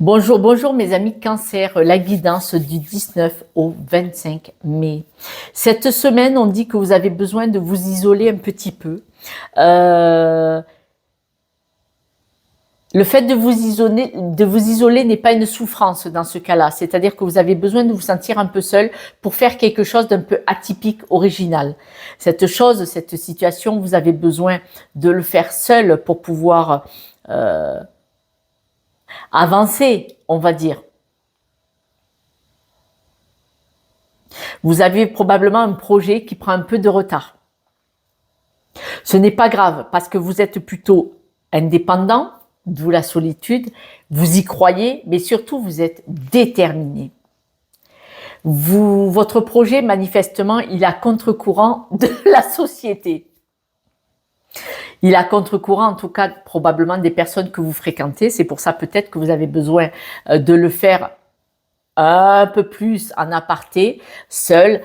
Bonjour, bonjour mes amis Cancer, la guidance du 19 au 25 mai. Cette semaine, on dit que vous avez besoin de vous isoler un petit peu. Le fait de vous isoler n'est pas une souffrance dans ce cas-là. C'est-à-dire que vous avez besoin de vous sentir un peu seul pour faire quelque chose d'un peu atypique, original. Cette situation, vous avez besoin de le faire seul pour pouvoir avancer, on va dire. Vous avez probablement un projet qui prend un peu de retard. Ce n'est pas grave parce que vous êtes plutôt indépendant, d'où la solitude, vous y croyez, mais surtout vous êtes déterminé. Votre projet, manifestement, il est à contre-courant de la société. Il est à contre-courant, en tout cas, probablement des personnes que vous fréquentez. C'est pour ça peut-être que vous avez besoin de le faire un peu plus en aparté, seul,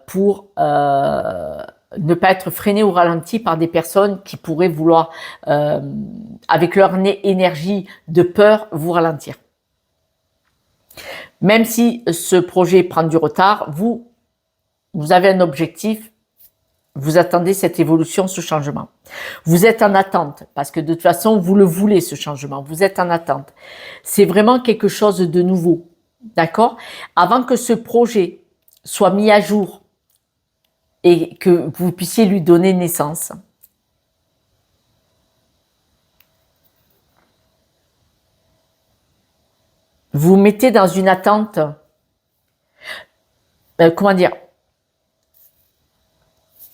pour ne pas être freiné ou ralenti par des personnes qui pourraient vouloir, avec leur énergie de peur, vous ralentir. Même si ce projet prend du retard, vous avez un objectif, vous attendez cette évolution, ce changement. Vous êtes en attente, parce que de toute façon, vous le voulez, ce changement. Vous êtes en attente. C'est vraiment quelque chose de nouveau. D'accord? Avant que ce projet soit mis à jour et que vous puissiez lui donner naissance, vous mettez dans une attente,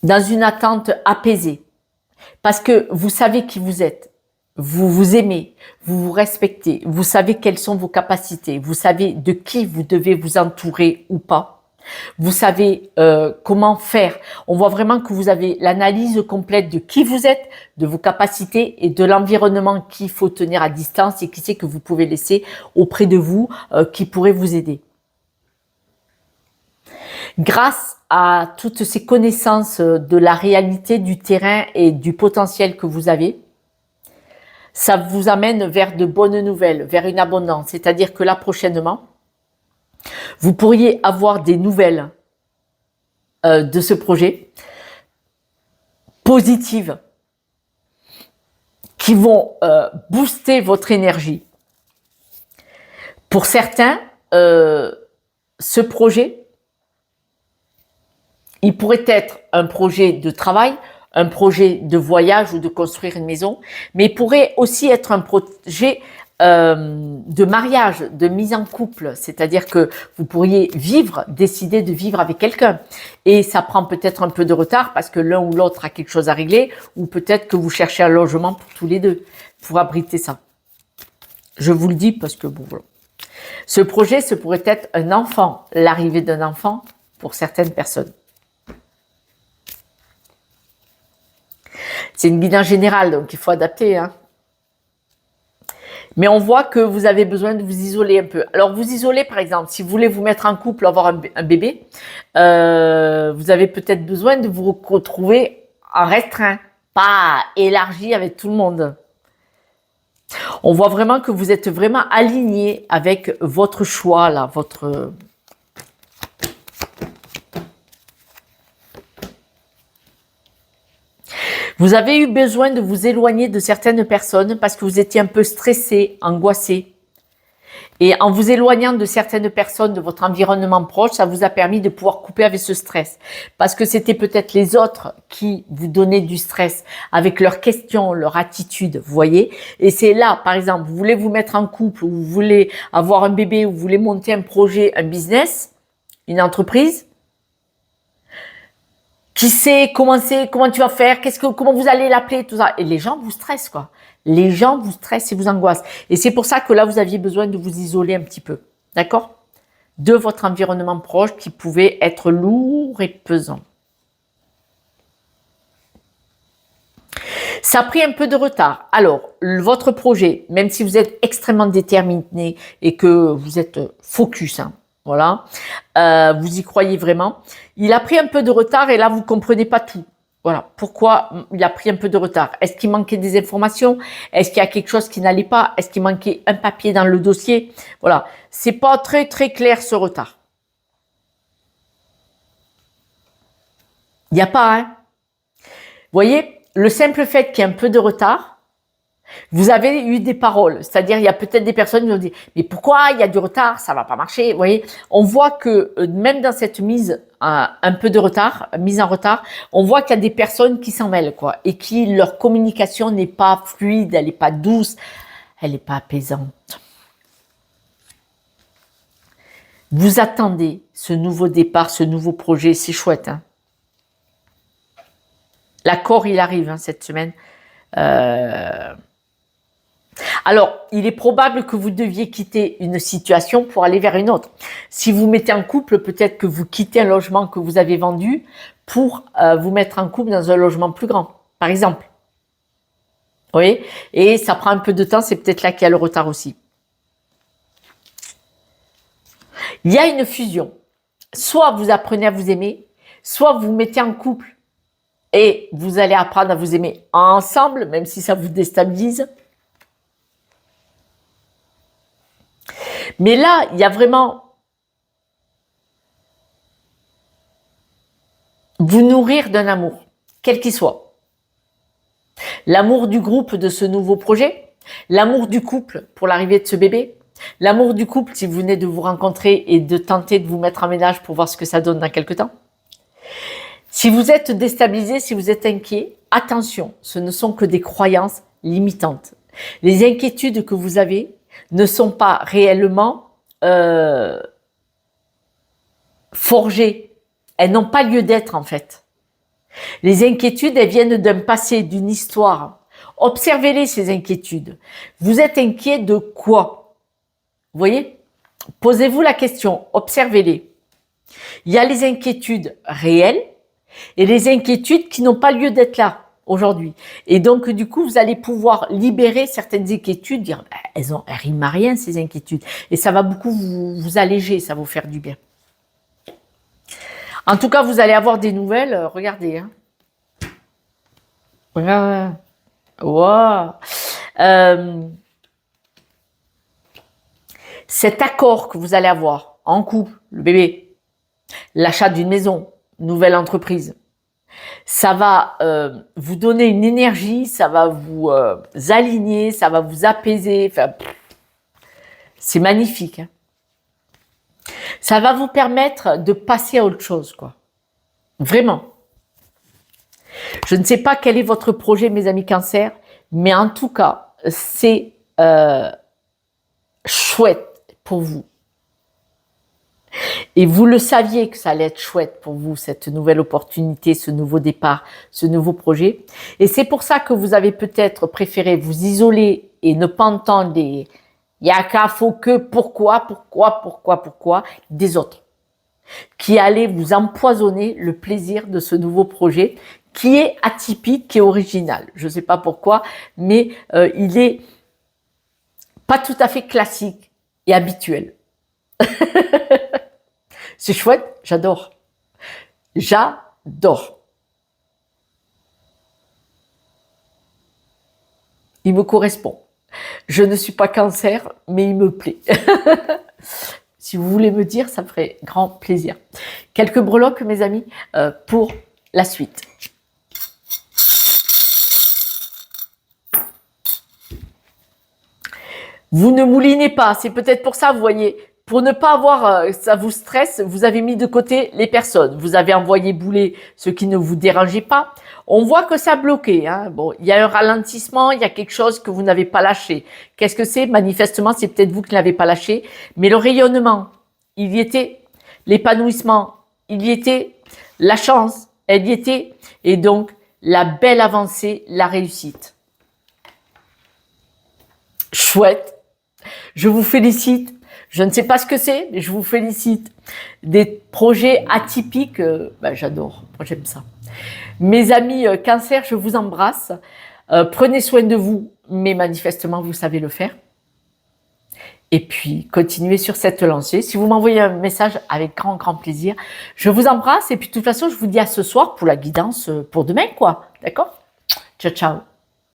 dans une attente apaisée. Parce que vous savez qui vous êtes. Vous vous aimez, vous vous respectez, vous savez quelles sont vos capacités, vous savez de qui vous devez vous entourer ou pas. Vous savez comment faire. On voit vraiment que vous avez l'analyse complète de qui vous êtes, de vos capacités et de l'environnement qu'il faut tenir à distance et qui c'est que vous pouvez laisser auprès de vous, qui pourrait vous aider. Grâce à toutes ces connaissances de la réalité du terrain et du potentiel que vous avez, ça vous amène vers de bonnes nouvelles, vers une abondance. C'est-à-dire que là, prochainement, vous pourriez avoir des nouvelles de ce projet, positives, qui vont booster votre énergie. Pour certains, ce projet, il pourrait être un projet de travail, un projet de voyage ou de construire une maison, mais il pourrait aussi être un projet de mariage, de mise en couple, c'est-à-dire que vous pourriez décider de vivre avec quelqu'un. Et ça prend peut-être un peu de retard parce que l'un ou l'autre a quelque chose à régler, ou peut-être que vous cherchez un logement pour tous les deux, pour abriter ça. Je vous le dis parce que bon, voilà. Ce projet, ce pourrait être un enfant, l'arrivée d'un enfant pour certaines personnes. C'est une guidance générale, donc il faut adapter. Hein. Mais on voit que vous avez besoin de vous isoler un peu. Alors, vous isoler, par exemple, si vous voulez vous mettre en couple, avoir un bébé, vous avez peut-être besoin de vous retrouver en restreint, pas élargi avec tout le monde. On voit vraiment que vous êtes vraiment aligné avec votre choix, là, votre... Vous avez eu besoin de vous éloigner de certaines personnes parce que vous étiez un peu stressé, angoissé. Et en vous éloignant de certaines personnes de votre environnement proche, ça vous a permis de pouvoir couper avec ce stress. Parce que c'était peut-être les autres qui vous donnaient du stress avec leurs questions, leur attitude, vous voyez. Et c'est là, par exemple, vous voulez vous mettre en couple, ou vous voulez avoir un bébé, ou vous voulez monter un projet, un business, une entreprise. Qui sait comment tu vas faire, comment vous allez l'appeler, tout ça. Et les gens vous stressent, quoi. Les gens vous stressent et vous angoissent. Et c'est pour ça que là, vous aviez besoin de vous isoler un petit peu. D'accord? De votre environnement proche qui pouvait être lourd et pesant. Ça a pris un peu de retard. Alors, votre projet, même si vous êtes extrêmement déterminé et que vous êtes focus, hein, voilà, vous y croyez vraiment. Il a pris un peu de retard et là, vous comprenez pas tout. Voilà. Pourquoi il a pris un peu de retard? Est-ce qu'il manquait des informations? Est-ce qu'il y a quelque chose qui n'allait pas? Est-ce qu'il manquait un papier dans le dossier? Voilà. C'est pas très très clair ce retard. Il n'y a pas, hein? Vous voyez, le simple fait qu'il y ait un peu de retard, vous avez eu des paroles. C'est-à-dire, il y a peut-être des personnes qui ont dit, mais pourquoi il y a du retard? Ça va pas marcher. Vous voyez, on voit que même dans cette mise un peu de retard, mise en retard, on voit qu'il y a des personnes qui s'en mêlent, quoi, et qui, leur communication n'est pas fluide, elle n'est pas douce, elle n'est pas apaisante. Vous attendez ce nouveau départ, ce nouveau projet, c'est chouette, hein. L'accord, il arrive, hein, cette semaine. Alors, il est probable que vous deviez quitter une situation pour aller vers une autre. Si vous mettez en couple, peut-être que vous quittez un logement que vous avez vendu pour vous mettre en couple dans un logement plus grand, par exemple. Vous voyez? Et ça prend un peu de temps, c'est peut-être là qu'il y a le retard aussi. Il y a une fusion. Soit vous apprenez à vous aimer, soit vous mettez en couple et vous allez apprendre à vous aimer ensemble, même si ça vous déstabilise. Mais là, il y a vraiment vous nourrir d'un amour, quel qu'il soit. L'amour du groupe de ce nouveau projet, l'amour du couple pour l'arrivée de ce bébé, l'amour du couple si vous venez de vous rencontrer et de tenter de vous mettre en ménage pour voir ce que ça donne dans quelques temps. Si vous êtes déstabilisé, si vous êtes inquiet, attention, ce ne sont que des croyances limitantes. Les inquiétudes que vous avez ne sont pas réellement forgées. Elles n'ont pas lieu d'être en fait. Les inquiétudes, elles viennent d'un passé, d'une histoire. Observez-les, ces inquiétudes. Vous êtes inquiet de quoi? Vous voyez? Posez-vous la question, observez-les. Il y a les inquiétudes réelles et les inquiétudes qui n'ont pas lieu d'être là aujourd'hui. Et donc, du coup, vous allez pouvoir libérer certaines inquiétudes, dire, elles riment à rien, ces inquiétudes. Et ça va beaucoup vous alléger, ça va vous faire du bien. En tout cas, vous allez avoir des nouvelles, regardez. Hein. Regarde. Wow. Cet accord que vous allez avoir en couple, le bébé, l'achat d'une maison, nouvelle entreprise, ça va vous donner une énergie, ça va vous aligner, ça va vous apaiser. Enfin, c'est magnifique. Hein. Ça va vous permettre de passer à autre chose, quoi. Vraiment. Je ne sais pas quel est votre projet, mes amis Cancer, mais en tout cas, c'est chouette pour vous. Et vous le saviez que ça allait être chouette pour vous, cette nouvelle opportunité, ce nouveau départ, ce nouveau projet. Et c'est pour ça que vous avez peut-être préféré vous isoler et ne pas entendre des « y a qu'à, faut que, pourquoi » des autres qui allaient vous empoisonner le plaisir de ce nouveau projet qui est atypique, qui est original. Je ne sais pas pourquoi, mais il est pas tout à fait classique et habituel. C'est chouette, j'adore. J'adore. Il me correspond. Je ne suis pas Cancer, mais il me plaît. Si vous voulez me dire, ça me ferait grand plaisir. Quelques breloques, mes amis, pour la suite. Vous ne moulinez pas, c'est peut-être pour ça, vous voyez, pour ne pas avoir, ça vous stresse, vous avez mis de côté les personnes. Vous avez envoyé bouler ce qui ne vous dérangeait pas. On voit que ça a bloqué. Hein. Bon, il y a un ralentissement, il y a quelque chose que vous n'avez pas lâché. Qu'est-ce que c'est? Manifestement, c'est peut-être vous qui ne l'avez pas lâché. Mais le rayonnement, il y était. L'épanouissement, il y était. La chance, elle y était. Et donc, la belle avancée, la réussite. Chouette. Je vous félicite. Je ne sais pas ce que c'est, mais je vous félicite. Des projets atypiques, j'adore. Moi, j'aime ça. Mes amis Cancer, je vous embrasse. Prenez soin de vous, mais manifestement, vous savez le faire. Et puis, continuez sur cette lancée. Si vous m'envoyez un message, avec grand, grand plaisir. Je vous embrasse et puis de toute façon, je vous dis à ce soir pour la guidance pour demain, quoi. D'accord? Ciao, ciao.